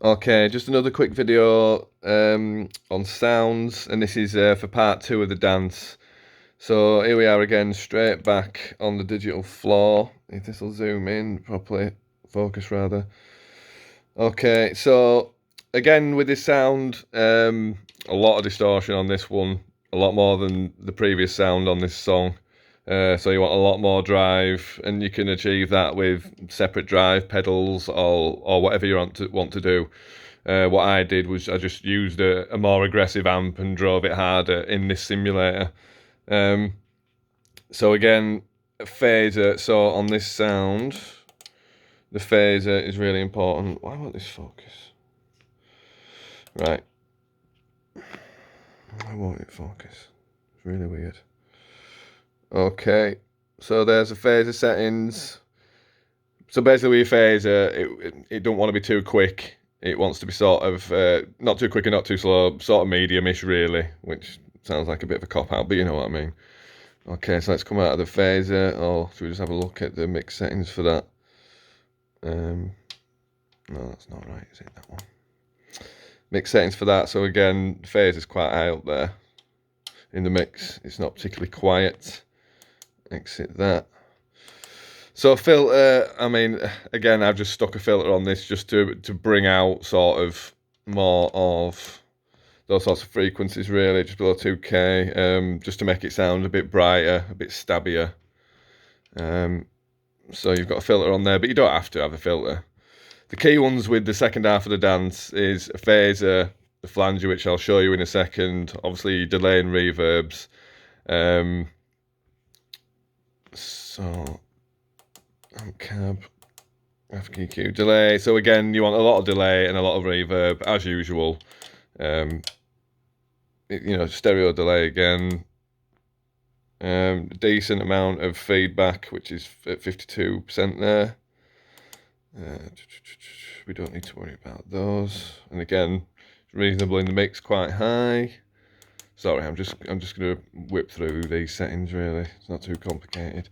Okay, just another quick video on sounds, and this is for part 2 of the dance. So here we are again, straight back on the digital floor. If this will zoom in properly, focus rather. Okay, so again with this sound, a lot of distortion on this one, a lot more than the previous sound on this song. So you want a lot more drive, and you can achieve that with separate drive pedals or whatever you want to do. What I did was I just used a more aggressive amp and drove it harder in this simulator. So again, phaser. So on this sound, the phaser is really important. Why won't this focus? Right. Why won't it focus? It's really weird. Okay, so there's the phaser settings. So basically with your phaser, it don't want to be too quick. It wants to be sort of, not too quick and not too slow, sort of medium-ish really, which sounds like a bit of a cop-out, but you know what I mean. Okay, so let's come out of the phaser. Oh, should we just have a look at the mix settings for that? No, that's not right, is it, that one? Mix settings for that, so again, phaser's quite high up there in the mix. It's not particularly quiet. Exit that. So filter, I mean, again, I've just stuck a filter on this just to bring out sort of more of those sorts of frequencies, really, just below 2K, just to make it sound a bit brighter, a bit stabbier. So you've got a filter on there, but you don't have to have a filter. The key ones with the second half of the dance is a phaser, the flanger, which I'll show you in a second, obviously delay and reverbs. So cab, graphic EQ, delay. So again, you want a lot of delay and a lot of reverb as usual. You know, stereo delay again. Decent amount of feedback, which is at 52% there. We don't need to worry about those. And again, reasonable in the mix, quite high. Sorry, I'm just going to whip through these settings really. It's not too complicated.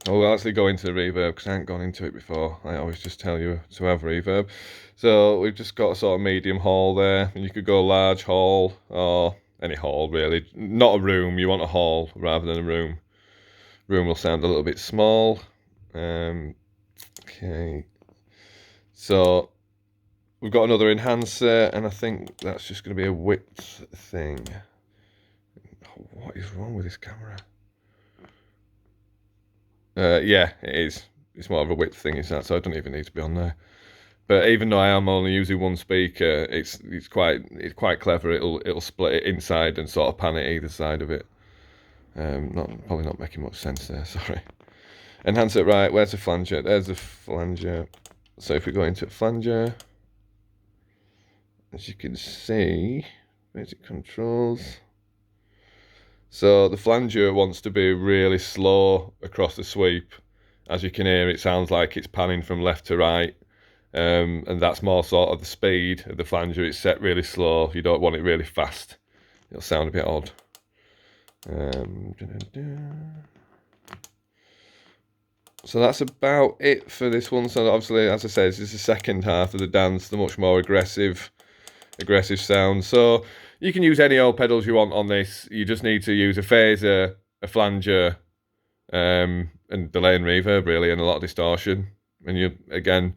I'll actually go into the reverb because I haven't gone into it before. I always just tell you to have reverb. So we've just got a sort of medium hall there, and you could go large hall or any hall really. Not a room, you want a hall rather than a room. Room will sound a little bit small. Okay. So we've got another enhancer, and I think that's just going to be a width thing. What is wrong with this camera? Yeah, it is. It's more of a width thing, is that? So I don't even need to be on there. But even though I am only using one speaker, it's quite clever. It'll split it inside and sort of pan it either side of it. Probably not making much sense there. Sorry. Enhance it right. Where's the flanger? There's the flanger. So if we go into flanger, as you can see, basic controls. So the flanger wants to be really slow across the sweep. As you can hear, it sounds like it's panning from left to right. And that's more sort of the speed of the flanger. It's set really slow. You don't want it really fast. It'll sound a bit odd. So that's about it for this one. So obviously, as I said, this is the second half of the dance, the much more aggressive sound. So you can use any old pedals you want on this. You just need to use a phaser, a flanger, and delay and reverb really, and a lot of distortion. And you again,